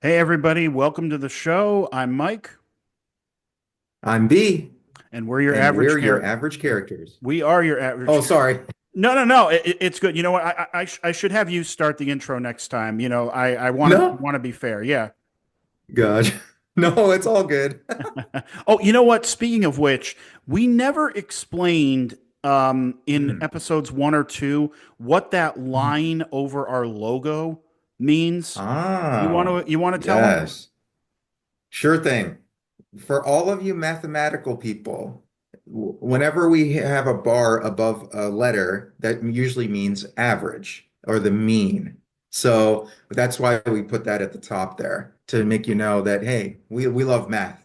Hey, everybody, welcome to the show. I'm Mike, I'm B, and we're your and average we're your character. average characters. We are your Oh, average. sorry. No, no, no. It's good. You know what? I should have you start the intro next time. I No, want to be fair. Yeah. God. No, it's all good. Oh, you know what? Speaking of which, we never explained in Mhm. episodes 1 or 2 what that line over our logo means. Ah, You want to tell them? yes. Sure thing. For all of you mathematical people, whenever we have a bar above a letter, that usually means average or the mean. So that's why we put that at the top there to make you know that, hey, we love math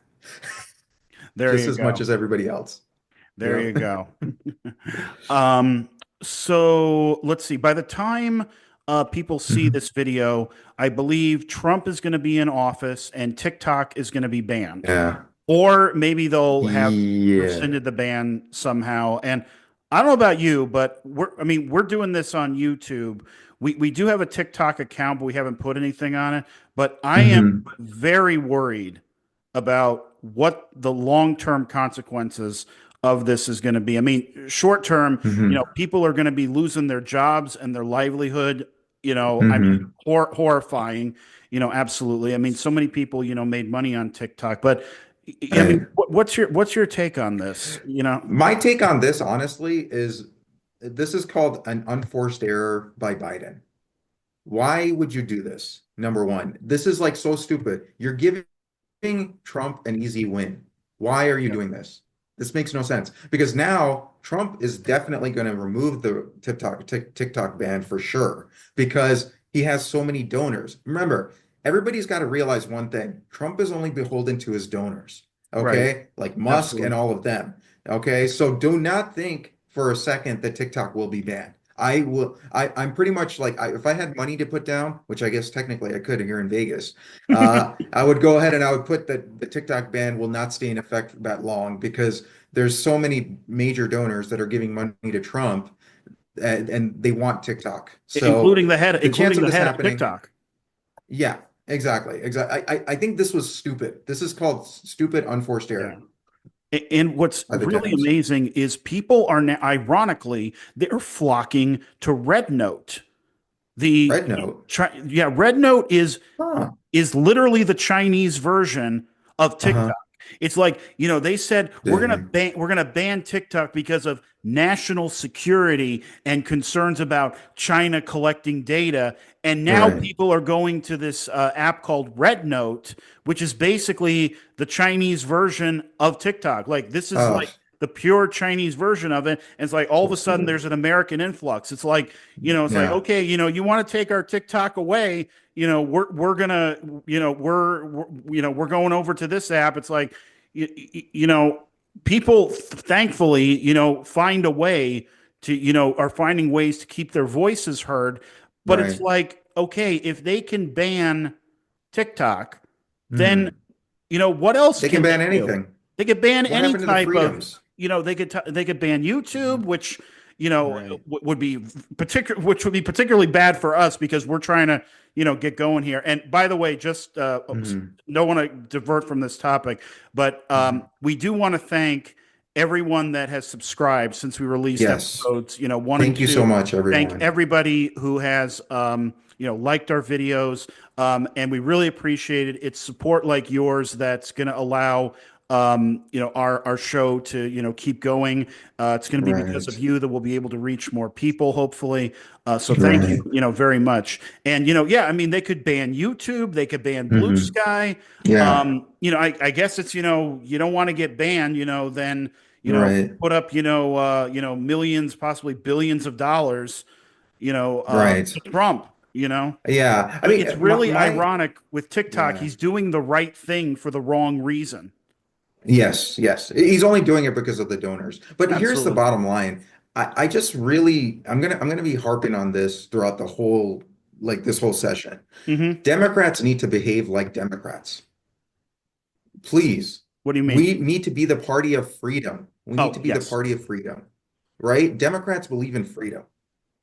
There just you as much go. as everybody else. There you Yep. go. Um, so let's see. By the time people see Mhm. this video, I believe Trump is going to be in office and TikTok is going to be banned. Yeah. Or maybe they'll have Yeah. rescinded the ban somehow. And I don't know about you, but we're doing this on YouTube. We do have a TikTok account, but we haven't put anything on it. But I am Hmm. very worried about what the long-term consequences of this is going to be. I mean, short term, Hmm. people are going to be losing their jobs and their livelihood. I mean, Hmm. horrifying. Absolutely. I mean, so many people, made money on TikTok, but I mean, Right. what's your take on this? My take on this, honestly, is this is called an unforced error by Biden. Why would you do this? Number one, this is like so stupid. You're giving Trump an easy win. Why are you Yeah. doing this? This makes no sense because now Trump is definitely going to remove the TikTok ban for sure because he has so many donors. Remember, everybody's got to realize one thing. Trump is only beholden to his donors, Right. okay? Like Musk and Absolutely. all of them. Okay? So do not think for a second that TikTok will be banned. I'm pretty much like if I had money to put down, which I guess technically I could here in Vegas, I would go ahead and I would put that the TikTok ban will not stay in effect that long because there's so many major donors that are giving money to Trump and they want TikTok. So the chance Including of the this head of happening, TikTok. yeah, exactly. Exactly. I think this was stupid. This is called stupid unforced Yeah. error And what's by the really Dems. amazing is people are now, ironically, they're flocking to Red Note. Red Note. Red Note Huh. is literally the Chinese version of Uh-huh. TikTok. It's like, they said Dang. we're going to ban TikTok because of national security and concerns about China collecting data. And now Right. people are going to this app called Red Note, which is basically the Chinese version of TikTok. Like this is Oh, like the pure Chinese version of it. And it's like all of a sudden there's an American influx. It's like, it's like, yeah. okay, you want to take our TikTok away, we're gonna we're going over to this app. It's like you, you know people thankfully find a way to are finding ways to keep their voices heard, but it's Right. like, okay, if they can ban TikTok, then Hmm. what else They can can they ban do? anything. They could ban What any happened to the type of, freedoms? they could ban YouTube, which Right. would be which would be particularly bad for us because we're trying to get going here. And by the way, just Hmm. don't want to divert from this topic, but Hmm. we do want to thank everyone that has subscribed since we released Yes. episodes 1 and Thank you so 2. much, Thank everyone. everybody who has liked our videos, and we really appreciate it. It's support like yours that's going to allow our show to keep going. It's going to be because of Right. you that we'll be able to reach more people, hopefully. So thank you, Right. very much. And yeah, I mean, they could ban YouTube, they could ban Blue Hmm. Sky. Yeah. I guess it's you don't want to get banned, then Right. put up millions, possibly billions of dollars, Right. to Trump. You know, Yeah. I but mean, it's really my ironic with TikTok. yeah. He's doing the right thing for the wrong reason. Yes. Yes. He's only doing it because of the donors. But here's the Absolutely. bottom line. I just really I'm gonna be harping on this throughout the whole like this whole session. Hmm. Democrats need to behave like Democrats. Please. What do you mean? We need to be the party of freedom. We need to Oh, be the yes. party of freedom, right? Democrats believe in freedom.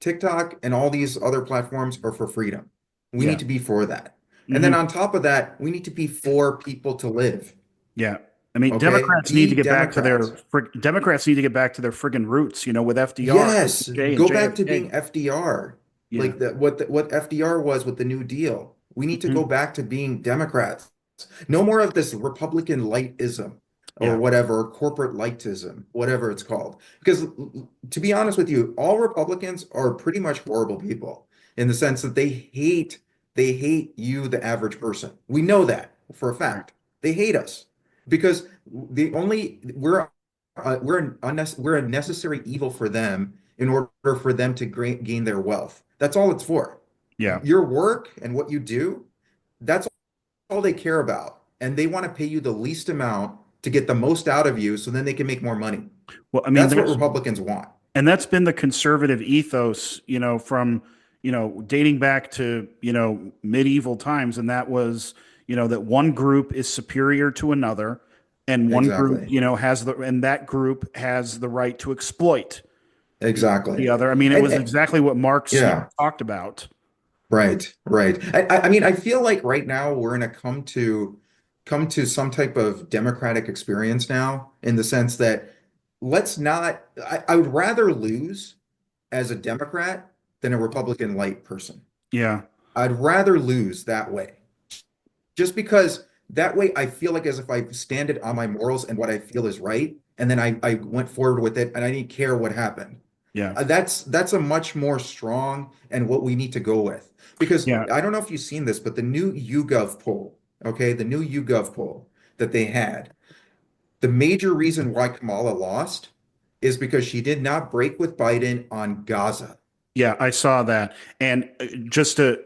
TikTok and all these other platforms are for freedom. We need Yeah. to be for that. And then Hmm. on top of that, we need to be for people to live. Yeah. I mean, Okay? Democrats need to Be get back to Democrats. Democrats need to get back to their friggin' roots, with FDR, Yes, J and go back to JFK. being FDR, Yeah. like what FDR was with the New Deal. We need to go Hmm. back to being Democrats. No more of this Republican lightism or Yeah. whatever, corporate lightism, whatever it's called. Because to be honest with you, all Republicans are pretty much horrible people in the sense that they hate you, the average person. We know that for a Right. fact. They hate us because the only we're a necessary evil for them in order for them to gain their wealth. That's all it's for. Yeah. Your work and what you do, that's all they care about. And they want to pay you the least amount to get the most out of you so then they can make more money. Well, I mean, That's what Republicans want. that's been the conservative ethos, from, dating back to, medieval times. And that was, that one group is superior to another, and one group, Exactly. and that group has the right to exploit the Exactly. other. I mean, it was And exactly what Marx, yeah, talked about. right, right. I mean, I feel like right now we're gonna come to some type of democratic experience now in the sense that let's not I would rather lose as a Democrat than a Republican light person. Yeah. I'd rather lose that way. Just because that way I feel like as if I stand it on my morals and what I feel is right, and then I went forward with it and I didn't care what happened. Yeah. That's a much more strong and what we need to go with. Because Yeah. I don't know if you've seen this, but the new YouGov poll, okay, the new YouGov poll that they had, the major reason why Kamala lost is because she did not break with Biden on Gaza. Yeah, I saw that. And just to,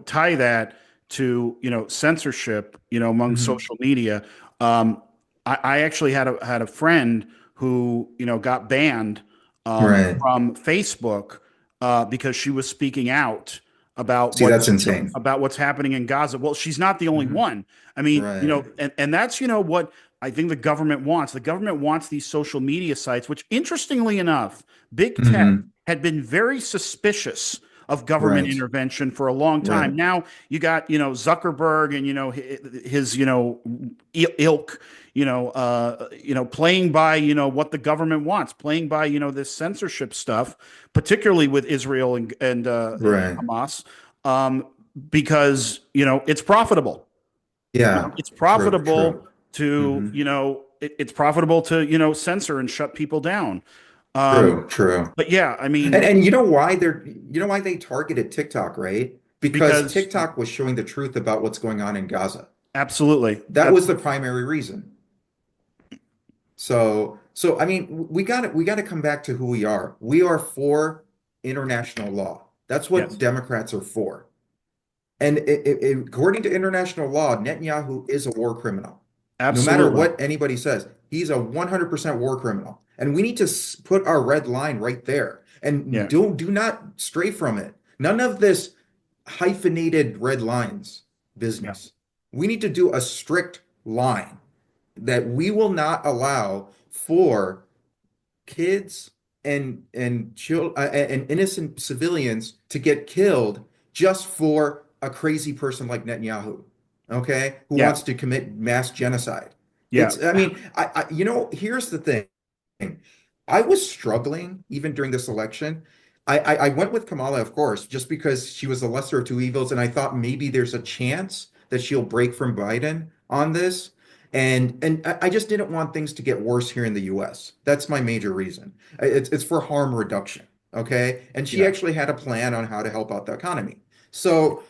tie that to, censorship, among Mhm. social media, I actually had a friend who, got banned Right. from Facebook because she was speaking out about See, that's insane. what's happening in Gaza. Well, she's not the only Mhm. one. I mean, Right. and that's, what I think the government wants. The government wants these social media sites, which interestingly enough, big tech Hmm. had been very suspicious of government Right. intervention for a long time. Right. Now you got, Zuckerberg and, his, ilk, playing by, what the government wants, playing by, this censorship stuff, particularly with Israel and Right. Hamas, um, because, it's profitable. Yeah. It's True. profitable True. to, Hmm. it's profitable to, censor and shut people down. Um, True. True. but yeah, I And mean, and you know why they targeted TikTok, right? Because because TikTok was showing the truth about what's going on in Gaza. absolutely, That was the primary reason. So I mean, we got to come back to who we are. We are for international law. That's what yes, Democrats are for. And according to international law, Netanyahu is a war criminal. No matter absolutely. what anybody says, he's a 100% war criminal. And we need to put our red line right there and Yeah, do not stray from it. None of this hyphenated red lines yeah, business. We need to do a strict line that we will not allow for kids and innocent civilians to get killed just for a crazy person like Netanyahu, okay, who yeah, wants to commit mass genocide. yeah, I mean, here's the thing. I was struggling even during this election. I went with Kamala, of course, just because she was the lesser of two evils, and I thought maybe there's a chance that she'll break from Biden on this. And I just didn't want things to get worse here in the US. That's my major reason. It's for harm reduction, okay? And she yeah, actually had a plan on how to help out the economy. So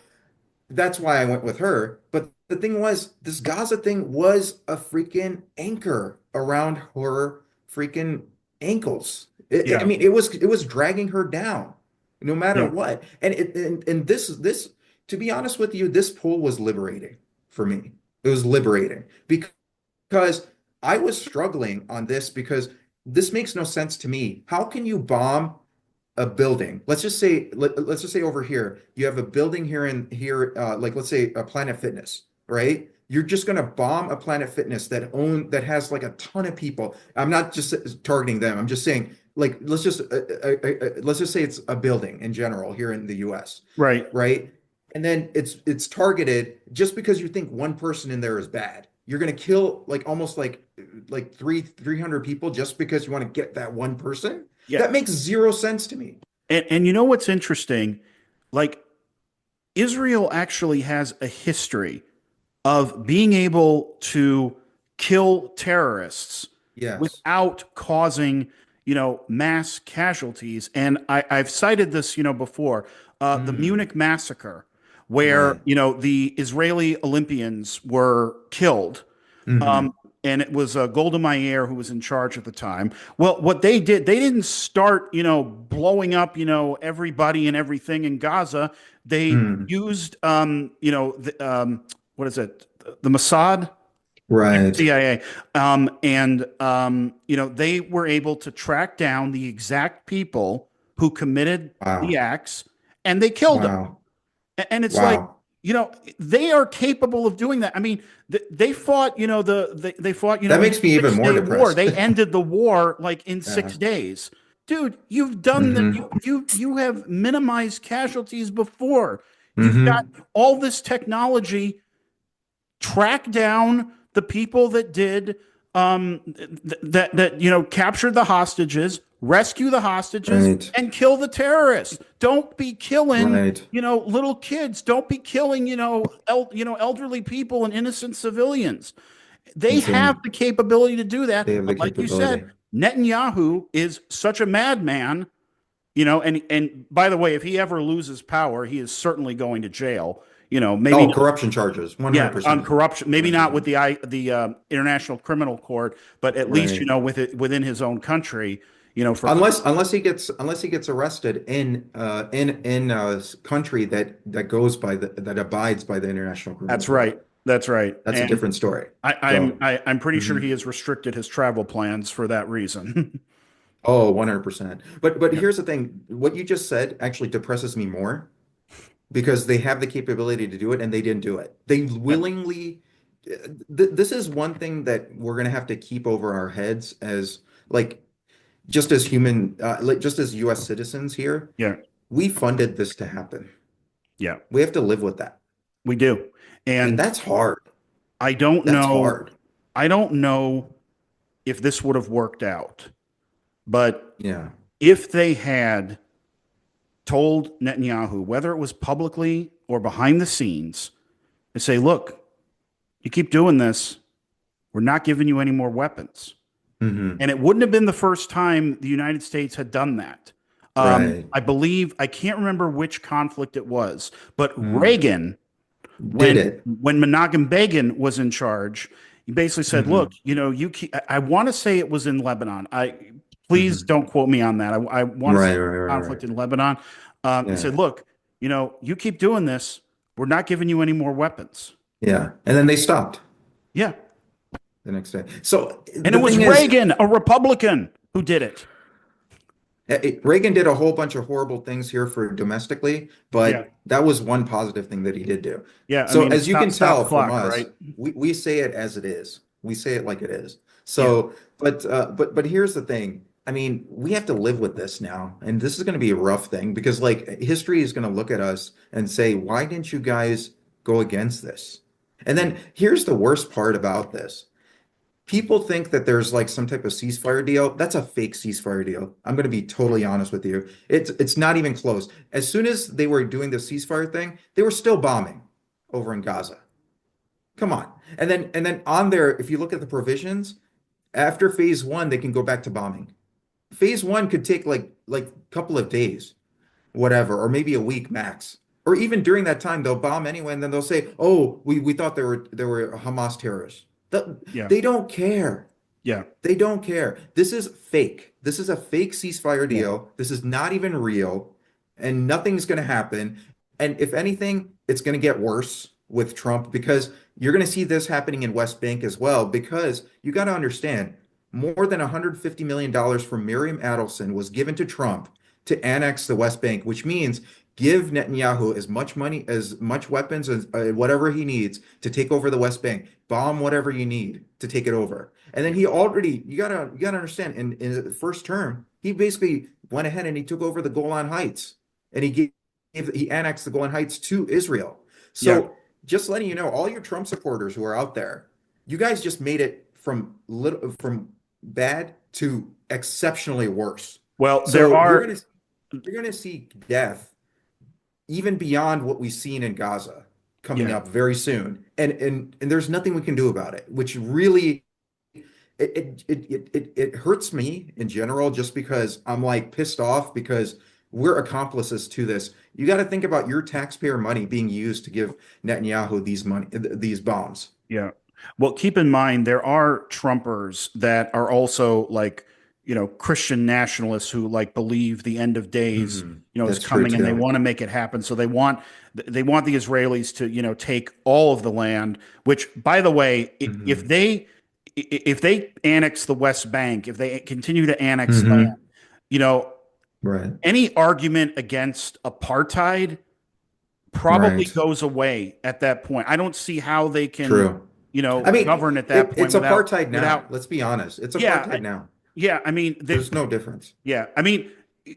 that's why I went with her. But the thing was, this Gaza thing was a freaking anchor around her freaking ankles. I yeah, mean, it was dragging her down, no matter yeah, what. And this, to be honest with you, this poll was liberating for me. It was liberating because I was struggling on this because this makes no sense to me. How can you bomb a building? Let's just say over here, you have a building like let's say a Planet Fitness, right? You're just gonna bomb a Planet Fitness that has like a ton of people. I'm not just targeting them. I'm just saying like let's just say it's a building in general here in the US, right. right? and then it's targeted just because you think one person in there is bad. You're going to kill like almost like 300 people just because you want to get that one person. Yeah. That makes zero sense to me. And you know what's interesting? Like Israel actually has a history of being able to kill terrorists Yes. without causing, mass casualties. And I've cited this, before, the Mm, Munich massacre, where, right. the Israeli Olympians were killed. Hmm. And it was Golda Meir who was in charge at the time. Well, what they did, they didn't start, blowing up, everybody and everything in Gaza. They Mm, used, what is it? The Mossad, right. CIA, and they were able to track down the exact people who committed the Wow. acts, and they killed them. Wow. And it's like, Wow. they are capable of doing that. I mean, they fought, they fought, That in makes me even more Six-Day War. depressed. They ended the war like in Yeah. 6 days. Dude, you've done that. Hmm. You have minimized casualties before. You've got Hmm. all this technology, track down the people that did that captured the hostages, rescue the hostages, Right. and kill the terrorists. Don't be killing Right. little kids. Don't be killing elderly people and innocent civilians. They have Insane. the capability to do that, They have the but like you said, capability. Netanyahu is such a madman. And by the way, if he ever loses power, he is certainly going to jail. Maybe Oh, not, corruption charges, yeah, on 100%. corruption. Maybe not with 100%. the International Criminal Court, but at least Right. with it within his own country. For Unless he gets arrested in a country that goes by that abides by the International Criminal that's Court. right, that's right, That's a and different story. I'm So, I'm pretty sure he mhm. has restricted his travel plans for that reason. Oh, 100%. But Yeah, here's the thing. What you just said actually depresses me more because they have the capability to do it and they didn't do it. They yeah, willingly this is one thing that we're going to have to keep over our heads as like just as human like just as US citizens here. yeah, We funded this to happen. yeah. We have to live with that. We do, And and that's hard. I don't That's know. hard. I don't know if this would have worked out, but Yeah. if they had told Netanyahu, whether it was publicly or behind the scenes, to say, look, you keep doing this, we're not giving you any more weapons. Hmm. And it wouldn't have been the first time the United States had done that. Right. I believe, I can't remember which conflict it was, but Mm. Reagan, Did when it. Menachem Begin was in charge, he basically said, "Look, Hmm. you keep." I want to say it was in Lebanon. Please Hmm. don't quote me on that. I want to say Right, right, right, conflict right. in Lebanon. He Yeah. said, "Look, you keep doing this, we're not giving you any more weapons." Yeah. And then they stopped Yeah, the next day. So and it the was thing is, Reagan, a Republican, who did it. Reagan did a whole bunch of horrible things here for domestically, Yeah, but that was one positive thing that he did do. yeah. I So mean, as you can stop the tell from clock, us, right? we say it as it is. We say it like it is. Yeah, So, but here's the thing. I mean, we have to live with this now, and this is going to be a rough thing because like history is going to look at us and say, why didn't you guys go against this? And yeah, then here's the worst part about this. People think that there's like some type of ceasefire deal. That's a fake ceasefire deal. I'm going to be totally honest with you. It's not even close. As soon as they were doing the ceasefire thing, they were still bombing over in Gaza. Come on. And then on there, if you look at the provisions, after phase one, they can go back to bombing. Phase one could take like a couple of days, whatever, or maybe a week max. Or even during that time, they'll bomb anyway, and then they'll say, "Oh, we thought there were Hamas terrorists." yeah, They don't care. yeah, They don't care. This is fake. This is a fake ceasefire yeah, deal. This is not even real, and nothing's going to happen. And if anything, it's going to get worse with Trump because you're going to see this happening in West Bank as well. Because you got to understand, more than $150 million from Miriam Adelson was given to Trump to annex the West Bank, which means give Netanyahu as much money, as much weapons, as whatever he needs to take over the West Bank, bomb whatever you need to take it over. And then he already, you gotta understand, in the first term, he basically went ahead and he took over the Golan Heights, and he gave he annexed the Golan Heights to Israel. Yeah. So just letting you know, all your Trump supporters who are out there, you guys just made it from bad to exceptionally worse. Well, there So are, you're gonna see death even beyond what we've seen in Gaza coming yeah. up very soon. And there's nothing we can do about it, which really it hurts me in general just because I'm like pissed off because we're accomplices to this. You got to think about your taxpayer money being used to give Netanyahu these bombs. Yeah. Well, keep in mind there are Trumpers that are also like, Christian nationalists who like believe the end of days, is That's true coming and they too. want to make it happen. So they want the Israelis to, take all of the land, which by the way, Hmm. if they annex the West Bank, if they continue to annex land, Hmm. you know, Right. any argument against apartheid probably Right. goes away at that point. I don't see how they can, True. I mean, govern at that point it's apartheid now. without, Let's be honest. It's yeah, apartheid now. yeah. I mean, There's no difference. yeah. I mean,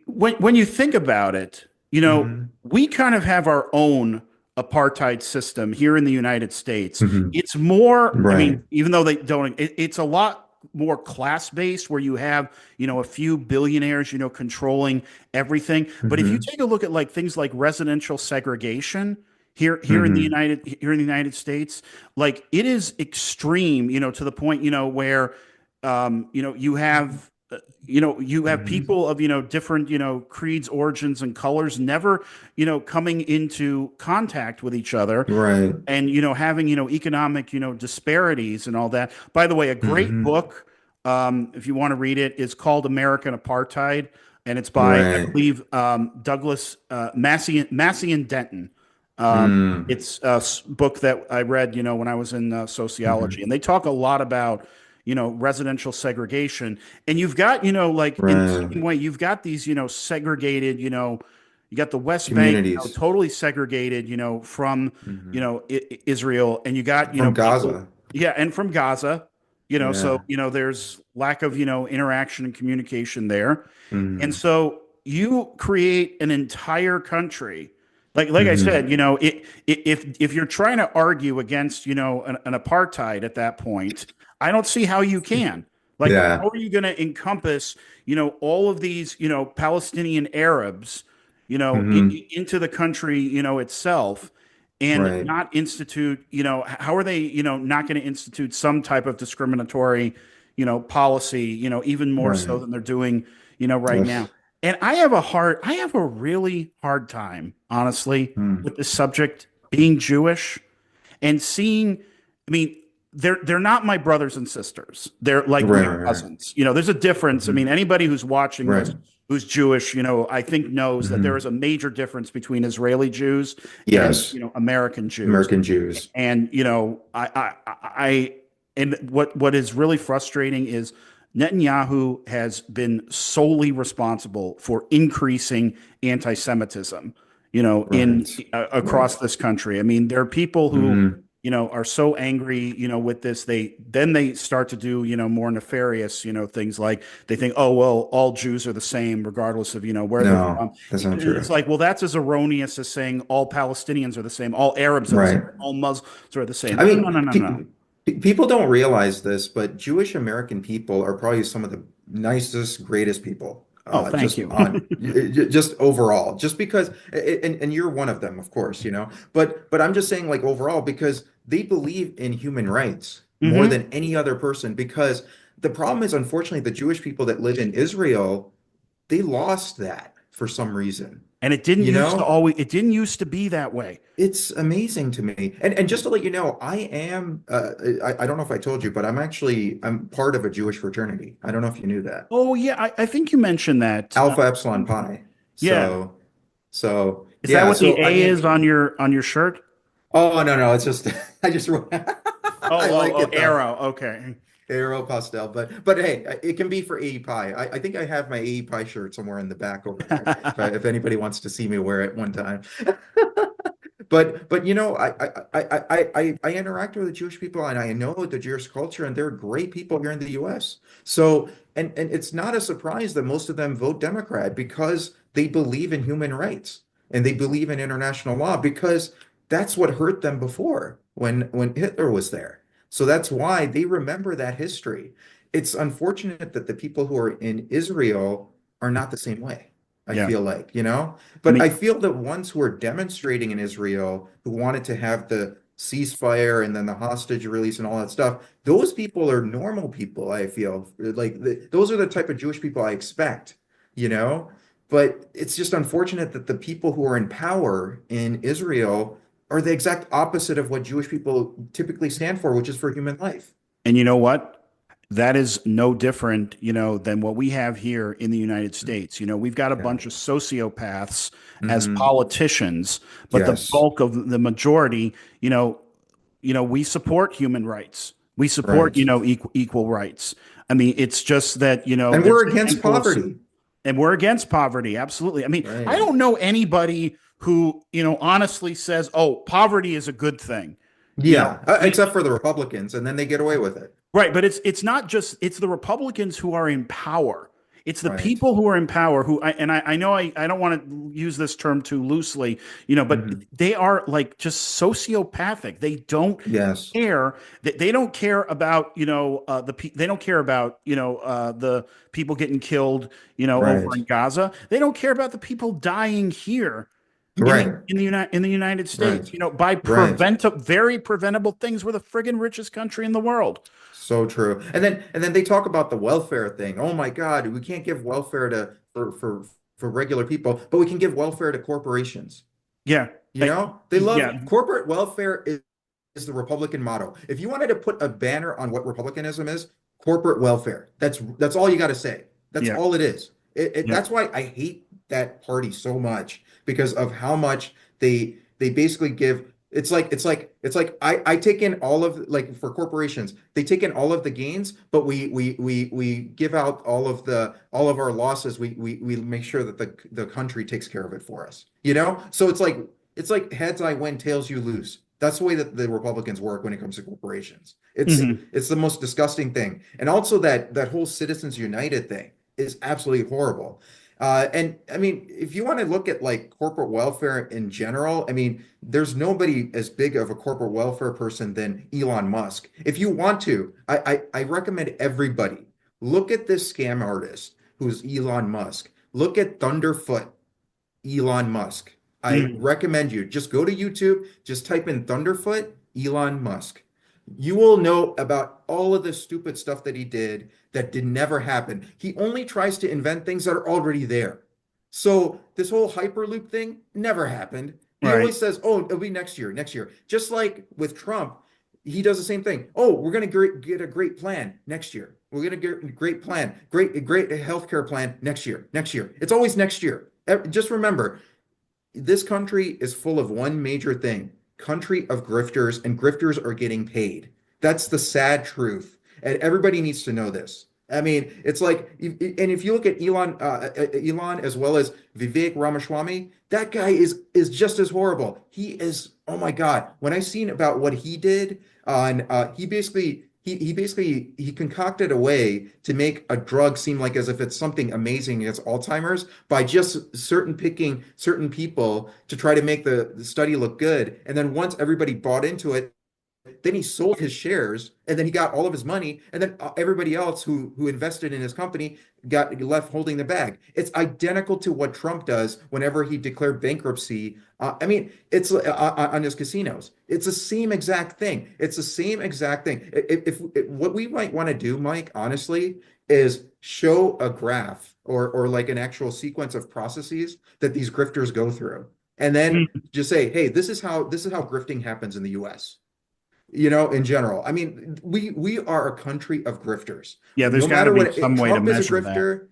when you think about it, Hmm. we kind of have our own apartheid system here in the United States. Hmm. It's more, I mean, Right. even though they don't, it's a lot more class based where you have, a few billionaires, controlling everything. But if you Hmm. take a look at like things like residential segregation Hmm. here in the United States, like it is extreme, to the point, where you have Hmm. people of different creeds, origins, and colors never coming into contact with each other, Right. and having economic disparities and all that. By the way, a great Hmm. book, if you want to read it, is called American Apartheid, and it's by, I Right. believe, Douglas Massey and Denton. Mm. It's a book that I read, when I was in sociology, Hmm. and they talk a lot about, residential segregation. And you've got, like in the Right. same way, you've got these, segregated, you got the West Bank, Communities. totally segregated, from, Hmm. Israel, and you got, From people, Gaza. yeah, and from Gaza, so, Yeah. there's lack of, interaction and communication there. And Hmm. so you create an entire country. Like I Hmm. said, if you're trying to argue against, an apartheid at that point, I don't see how you can. Like, how Yeah. are you going to encompass, all of these, Palestinian Arabs, Hmm. into the country, itself, and Right. not institute, how are they, not going to institute some type of discriminatory, policy, even more so Right. than they're doing, right now. Yes. And I have a really hard time, honestly, Hmm. with this subject, being Jewish and seeing, I mean, they're not my brothers and sisters. They're like Right. my Right. Right. cousins. There's a difference. I Hmm. mean, anybody who's watching Right. this who's Jewish, I think knows that there is Hmm. a major difference between Israeli Jews and, Yes. American Jews. American Jews. And, and what is really frustrating is Netanyahu has been solely responsible for increasing anti-Semitism, in Right. Right. across this country. I mean, there are people who, Hmm. are so angry, with this. They start to do, more nefarious, things like they think, oh well, all Jews are the same, regardless of, where they're No, from. that's not It's true. like, well, that's as erroneous as saying all Palestinians are the same, all Arabs are the same, Right. all Muslims are the same. I No, no, mean, no, no, no. people don't realize this, but Jewish American people are probably some of the nicest, greatest people. Oh, thank Just you. just overall, just because, and you're one of them, of course, but I'm just saying, like overall, because they believe in human rights more Hmm. than any other person. Because the problem is, unfortunately, the Jewish people that live in Israel, they lost that for some reason. And it didn't You used to know, always. It didn't used to be that way. it's amazing to me. And just to let you know, I am I don't know if I told you, but I'm part of a Jewish fraternity. I don't know if you knew that. Oh yeah, I think you mentioned that. Alpha Epsilon Pi. Yeah, So is that yeah, what the so I A is mean, on your shirt? oh no, it's just I just I like Oh, it though. arrow. Okay. Aero Pastel, but hey, it can be for AE Pi. I think I have my AE Pi shirt somewhere in the back over there. If anybody wants to see me wear it one time. But I interact with the Jewish people and I know the Jewish culture and they're great people here in the US. So and it's not a surprise that most of them vote Democrat because they believe in human rights. and they believe in international law because that's what hurt them before when Hitler was there. So that's why they remember that history. It's unfortunate that the people who are in Israel are not the same way. I Yeah. feel like, I but mean, I feel that ones who are demonstrating in Israel who wanted to have the ceasefire and then the hostage release and all that stuff, those people are normal people, I feel. Like those are the type of Jewish people I expect, you know? But it's just unfortunate that the people who are in power in Israel are the exact opposite of what Jewish people typically stand for, which is for human life. and you know what? That is no different, than what we have here in the United States. We've got a Yeah. bunch of sociopaths as Hmm. politicians, but the Yes. bulk of the majority, we support human rights. We support, Right. equal rights. I mean, it's just that, And there's we're a against handful of, poverty. and we're against poverty. Absolutely. I mean, I Right. don't know anybody who, honestly says, oh, poverty is a good thing. You know, Yeah. Except for the Republicans, and then they get away with it. Right, but it's not just it's the Republicans who are in power. It's the Right. people who are in power I know I don't want to use this term too loosely, but Hmm. they are like just sociopathic. They don't Yes. care that they don't care about they don't care about the people getting killed over Right. in Gaza. They don't care about the people dying here Right. in the United States. Right. By Right. very preventable things. We're the friggin' richest country in the world. So true. And then they talk about the welfare thing. Oh my God, we can't give welfare to for regular people, but we can give welfare to corporations. Yeah. They love Yeah. corporate welfare is the Republican motto. If you wanted to put a banner on what Republicanism is, corporate welfare. That's all you got to say. That's Yeah. all it is. Yeah. That's why I hate that party so much because of how much they basically give. It's like I take in all of like for corporations, they take in all of the gains, but we give out all of our losses. We make sure that the country takes care of it for us. So it's like heads I win, tails you lose. That's the way that the Republicans work when it comes to corporations. It's Hmm. it's the most disgusting thing. And also that whole Citizens United thing is absolutely horrible. And I mean, if you want to look at like corporate welfare in general, I mean, there's nobody as big of a corporate welfare person than Elon Musk. If you want to, I recommend everybody look at this scam artist who's Elon Musk. Look at TunderFOOt Elon Musk. I Hmm. recommend you just go to YouTube, just type in TunderFOOt Elon Musk. You will know about all of the stupid stuff that he did that did never happen. He only tries to invent things that are already there. So this whole Hyperloop thing never happened. He Right. always says, "Oh, it'll be next year, next year." Just like with Trump, he does the same thing. "Oh, we're going to get a great plan next year. We're going to get a great plan, great healthcare plan next year, next year." It's always next year. Just remember, this country is full of one major thing, country of grifters, and grifters are getting paid. That's the sad truth. And everybody needs to know this. I mean, it's like, and if you look at Elon as well as Vivek Ramaswamy, that guy is just as horrible. He is, oh my God. When I seen about what he did on, he concocted a way to make a drug seem like as if it's something amazing against Alzheimer's by just picking certain people to try to make the study look good. And then once everybody bought into it, then he sold his shares and then he got all of his money. And then everybody else who invested in his company got left holding the bag. It's identical to what Trump does whenever he declared bankruptcy. I mean, it's on his casinos. It's the same exact thing. It's the same exact thing. If what we might want to do, Mike, honestly, is show a graph or like an actual sequence of processes that these grifters go through. And then Mhm. just say, hey, this is how grifting happens in the US in general. I mean, we are a country of grifters. Yeah, there's No got to matter be what, some way to Trump is a measure that. grifter,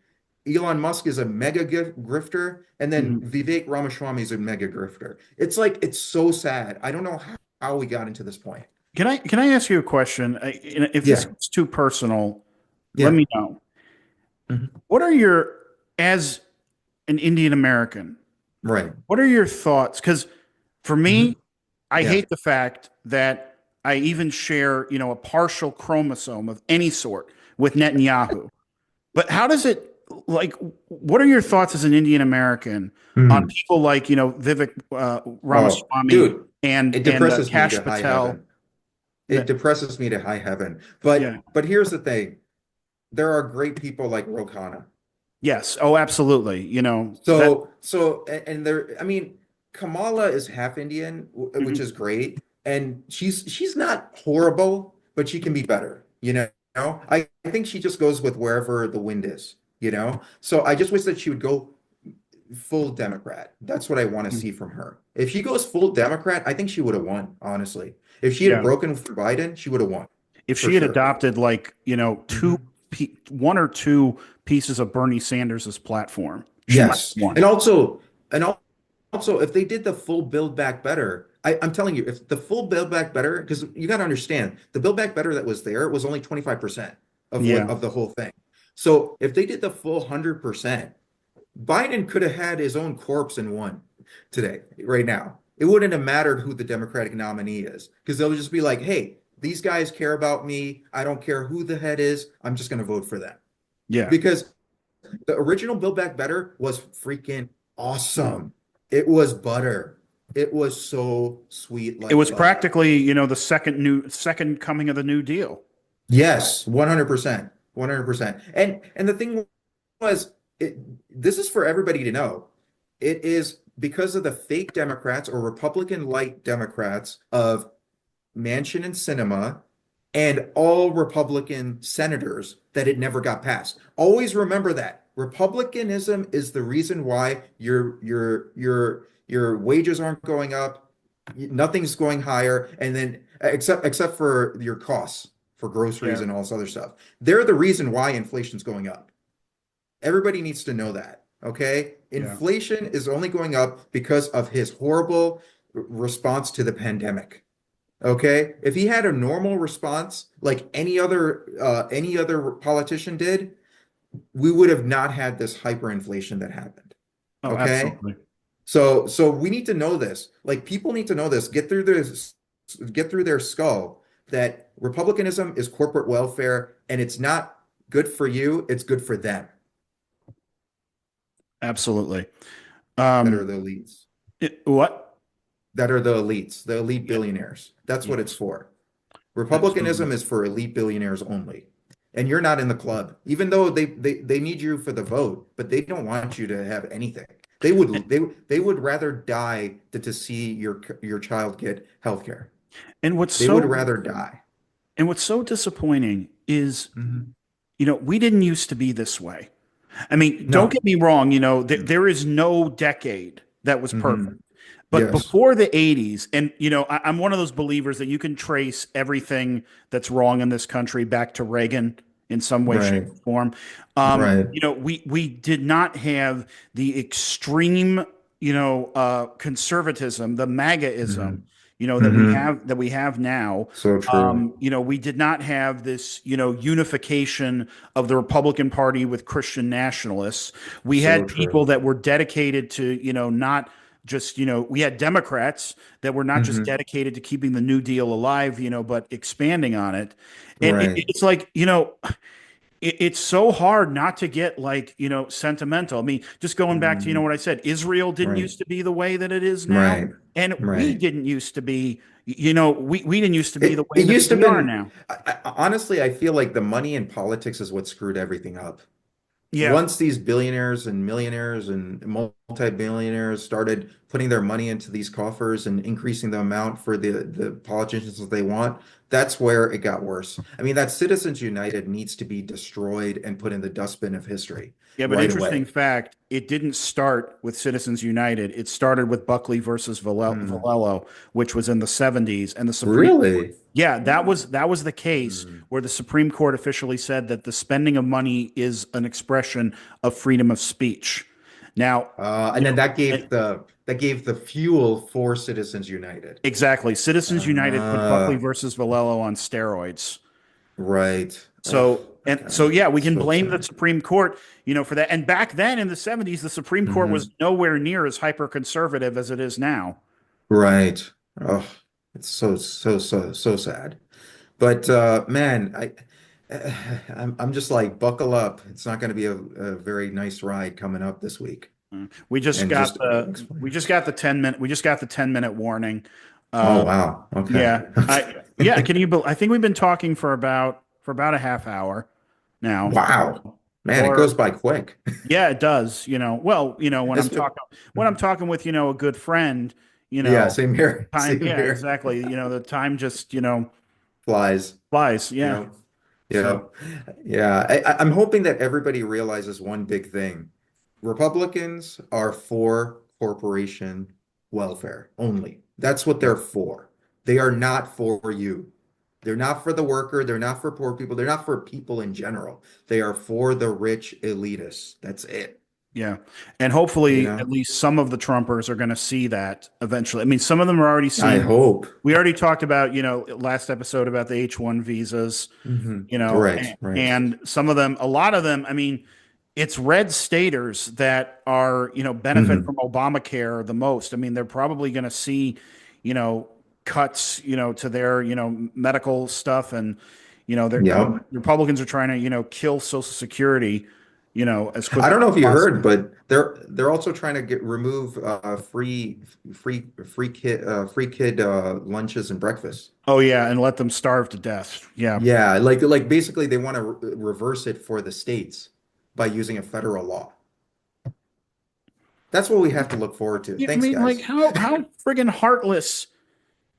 Elon Musk is a mega grifter, and then Mhm. Vivek Ramaswamy is a mega grifter. It's like it's so sad. I don't know how we got into this point. Can I ask you a question? If this Yeah, gets too personal, let yeah, me know. mhm, What are your as an Indian American, right, what are your thoughts? Because for mhm, me, I yeah, hate the fact that I even share, a partial chromosome of any sort with Netanyahu. But how does it like, what are your thoughts as an Indian American on Mhm. people like, Vivek Oh, Ramaswamy dude, and it depresses me Kash to high Patel? heaven. It That, depresses me to high heaven. yeah. But here's the thing. There are great people like Ro Khanna. Yes. Oh, absolutely. That. And there, I mean, Kamala is half Indian, which Mhm. is great, and she's not horrible, but she can be better, you know? I think she just goes with wherever the wind is, you know? So I just wish that she would go full Democrat. That's what I want to see from her. If she goes full Democrat, I think she would have won, honestly. If she had Yeah. broken for Biden, she would have won If for she had sure. adopted like, Mhm. one or two pieces of Bernie Sanders's platform, she might Yes. have won. And also, if they did the full Build Back Better, I'm telling you, if the full Build Back Better, because you got to understand, the Build Back Better that was there was only 25% of what Yeah. of the whole thing. So if they did the full 100%, Biden could have had his own corpse and won today, right now. It wouldn't have mattered who the Democratic nominee is, because they'll just be like, hey, these guys care about me. I don't care who the head is. I'm just going to vote for them. Yeah. Because the original Build Back Better was freaking awesome. It was butter. It was so sweet It like was butter. practically, the second coming of the New Deal. Yes, 100%. 100%. And the thing was, it, this is for everybody to know. It is because of the fake Democrats or Republican light Democrats of Manchin and Sinema and all Republican senators that it never got passed. Always remember that. Republicanism is the reason why your wages aren't going up, nothing's going higher, and then except for your costs for groceries Yeah. and all this other stuff. They're the reason why inflation's going up. Everybody needs to know that. Okay? Yeah. Inflation is only going up because of his horrible response to the pandemic. Okay, if he had a normal response like any other politician did, we would have not had this hyperinflation that happened. Oh, Okay, absolutely. so we need to know this. Like people need to know this. Get through their skull that republicanism is corporate welfare and it's not good for you. It's good for them Absolutely. that are Um, the elites, what? the elite Yeah. billionaires. That's what it's Yes. for. Absolutely. Republicanism is for elite billionaires only. And you're not in the club, even though they need you for the vote, but they don't want you to have anything. They would rather die than to see your child get health care. And what's They would so rather die. and what's so disappointing is, Mhm. we didn't used to be this way. I mean, don't No. get me wrong, there is no decade that was perfect. Hmm. But Yes. before the 80s, and I'm one of those believers that you can trace everything that's wrong in this country back to Reagan in some way, shape, Right. or form. Right. We did not have the extreme, conservatism, the MAGAism, Hmm. Hmm. that we have now. So true. We did not have this, unification of the Republican Party with Christian nationalists. We So had people true. that were dedicated to, not just, we had Democrats that were not just Hmm. dedicated to keeping the New Deal alive, but expanding on it. And Right. it's like, it's so hard not to get like, sentimental. I mean, just going back to, Hmm. what I said, Israel didn't Right. used to be the way that it is now. Right. And we Right. didn't used to be, we didn't used to be the It way it that used to we are been now. honestly, I feel like the money in politics is what screwed everything up. Yeah. Once these billionaires and millionaires and multi-billionaires started putting their money into these coffers and increasing the amount for the politicians that they want, that's where it got worse. I mean, that Citizens United needs to be destroyed and put in the dustbin of history Yeah, but right interesting away. fact, it didn't start with Citizens United. It started with Buckley versus Hmm. Valello, which was in the 70s, and the Supreme Court. Really? Yeah, that was the case Hmm. where the Supreme Court officially said that the spending of money is an expression of freedom of speech. Now, And then that and gave the fuel for Citizens United. exactly, Citizens United put Buckley Uh, versus Valello on steroids. right. Oh, So God, yeah, we can so blame the sad. Supreme Court, for that. And back then in the 70s, the Supreme Court was Hmm. nowhere near as hyper conservative as it is now. Right. Oh, it's so sad. But man, I'm just like, buckle up. It's not going to be a very nice ride coming up this week. We just And got just the we explain. just got the 10 minute we just got the 10-minute warning. Oh, Um, wow. Okay. yeah, can you I think we've been talking for about a half hour now. Wow. Man, it Or goes by quick. yeah, it does, well, It's, when I'm talking with, a good friend, yeah, same here. time, Same yeah, here. exactly. The time just, Flies. flies. Yeah. Yeah. So, Yeah. Yeah. I'm hoping that everybody realizes one big thing. Republicans are for corporation welfare only. That's what they're yep. for. They are not for you. They're not for the worker. They're not for poor people. They're not for people in general. They are for the rich elitists. That's it. Yeah. And You hopefully at know? least some of the Trumpers are going to see that eventually. I mean, some of them are already I seeing. hope. We already talked about, last episode about the H-1 visas, Right, right. and some of them, a lot of them, I mean, it's red staters that are, benefit Hmm. from Obamacare the most. I mean, they're probably going to see, you know, cuts, to their, medical stuff. And, I mean, Yep. Republicans are trying to, kill Social Security, as I quickly don't know if as you heard, possible. but they're also trying to get remove free kid lunches and breakfast. Oh yeah, and let them starve to death. Yeah. Yeah, like basically they want to re reverse it for the states by using a federal law. That's what we have to look forward to. Yeah, I Thanks, mean, like guys. how friggin' heartless,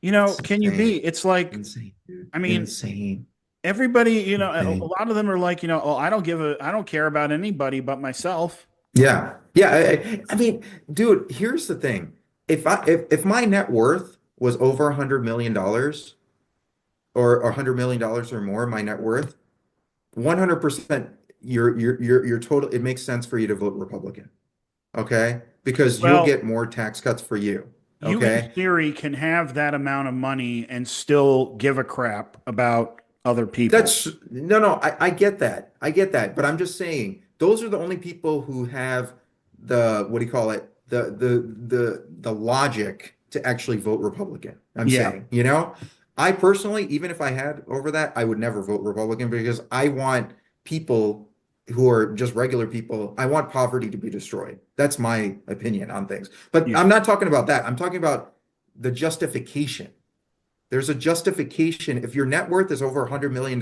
It's can you be? insane. It's like, Insane, dude. I mean, Insane. everybody, a Insane. lot of them are like, oh, I don't care about anybody but myself. Yeah. Yeah. I mean, dude, here's the thing. If my net worth was over $100 million or $100 million or more, my net worth, 100% your total, it makes sense for you to vote Republican. Okay? Because you'll Well, get more tax cuts for you. you in Okay? theory can have that amount of money and still give a crap about other people. That's no, I get that. I get that. But I'm just saying, those are the only people who have the, what do you call it? The logic to actually vote Republican. I'm Yeah. saying, you know? I personally, even if I had over that, I would never vote Republican because I want people who are just regular people, I want poverty to be destroyed. That's my opinion on things. But Yeah. I'm not talking about that. I'm talking about the justification. There's a justification if your net worth is over $100 million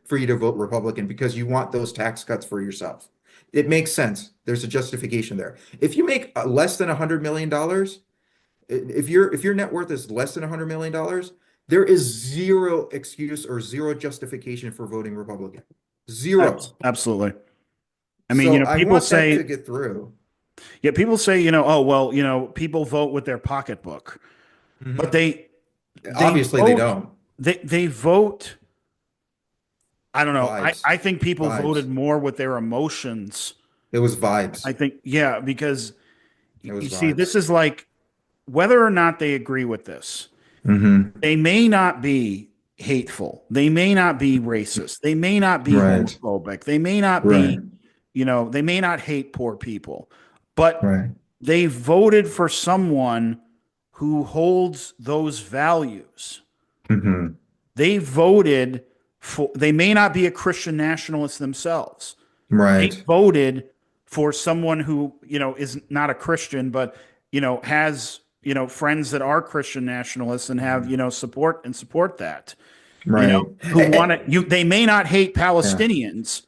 for you to vote Republican because you want those tax cuts for yourself. It makes sense. There's a justification there. If you make less than $100 million, if your net worth is less than $100 million, there is zero excuse or zero justification for voting Republican. Zero. Absolutely. I mean, So I people want that say, to get through. yeah, people say, oh, well, people vote with their pocketbook, but Mhm. they Obviously, they vote, don't. they vote. I don't know. Vibes. I think people voted Vibes. more with their emotions. It was vibes. I think, yeah, because It you was see, this vibes. is like whether or not they agree with this, Hmm. they may not be hateful. They may not be racist. They may not be Right. homophobic. They may not Right. be, they may not hate poor people, but Right. they voted for someone who holds those values. Hmm. They voted for, they may not be a Christian nationalist themselves. They Right. voted for someone who, is not a Christian, but, has, friends that are Christian nationalists and have, support that, Right. who want to, they may not hate Yeah. Palestinians,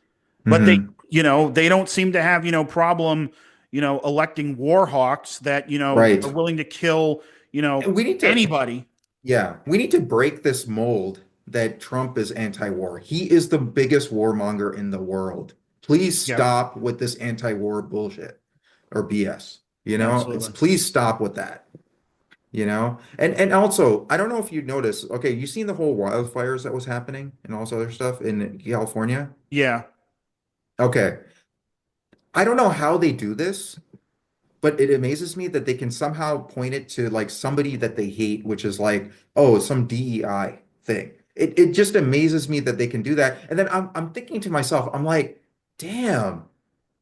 but Hmm. they don't seem to have, problem, electing war hawks that, are Right. willing to kill, And we need to, anybody. yeah, we need to break this mold that Trump is anti-war. He is the biggest warmonger in the world. Please Yeah, stop with this anti-war bullshit or BS. It's absolutely. please stop with that. And also, I don't know if you noticed, okay, you seen the whole wildfires that was happening and all this other stuff in California? Yeah. Okay. I don't know how they do this, but it amazes me that they can somehow point it to like somebody that they hate, which is like, oh, some DEI thing. It just amazes me that they can do that. And then I'm thinking to myself, I'm like, damn,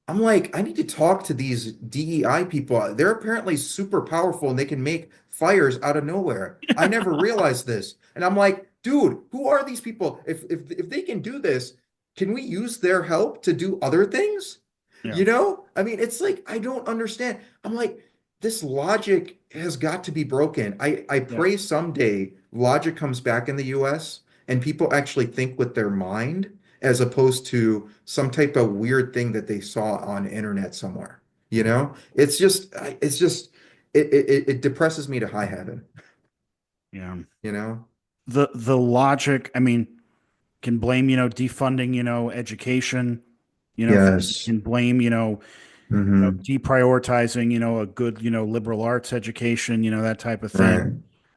I'm like, I need to talk to these DEI people. They're apparently super powerful and they can make fires out of nowhere. I never realized this. And I'm like, dude, who are these people? If they can do this, can we use their help to do other things? Yeah. You know? I mean, it's like I don't understand. I'm like, this logic has got to be broken. I Yeah. pray someday logic comes back in the US and people actually think with their mind as opposed to some type of weird thing that they saw on internet somewhere. You know? It's just it depresses me to high heaven, Yeah. you know? The logic, I mean, can blame, defunding, education, Yes. can blame, Hmm. deprioritizing, a good, liberal arts education, that type of thing. Right.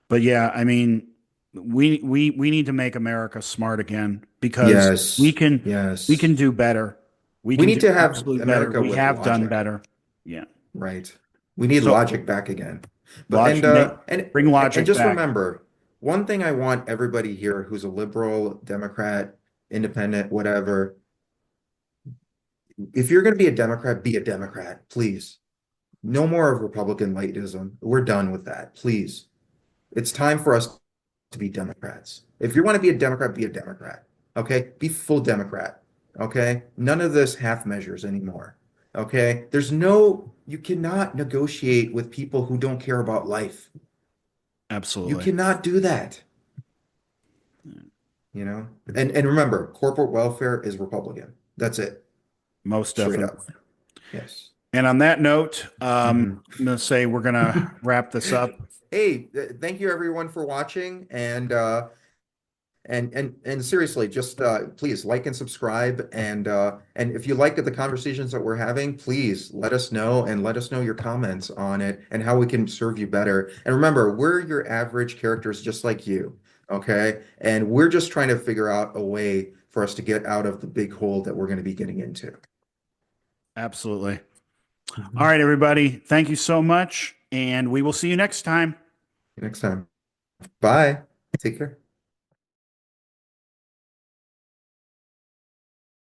But yeah, I mean, we need to make America smart again because we Yes. can we Yes. can do better. We We can need do to have absolutely better. America We with have done logic. better. Yeah. Right. We need So logic back again. But logic, make bring and logic just back. remember, one thing I want everybody here who's a liberal, Democrat, independent, whatever, if you're going to be a Democrat, be a Democrat, please. No more of Republican lightism. We're done with that, please. It's time for us to be Democrats. If you want to be a Democrat, be a Democrat. Okay? Be full Democrat. Okay? None of this half measures anymore. Okay? You cannot negotiate with people who don't care about life. You Absolutely. cannot do that, you know? And remember, corporate welfare is Republican. That's it. Most Straight definitely. up. Yes. And on that note, Mhm. I'm going to say we're going to wrap this up. Hey, thank you everyone for watching and seriously, just please like and subscribe and if you like the conversations that we're having, please let us know and let us know your comments on it and how we can serve you better. And remember, we're your average characters just like you, okay? And we're just trying to figure out a way for us to get out of the big hole that we're going to be getting into. Absolutely. All Mhm. right, everybody. Thank you so much. And we will see you next time. Next time. Bye. Take care.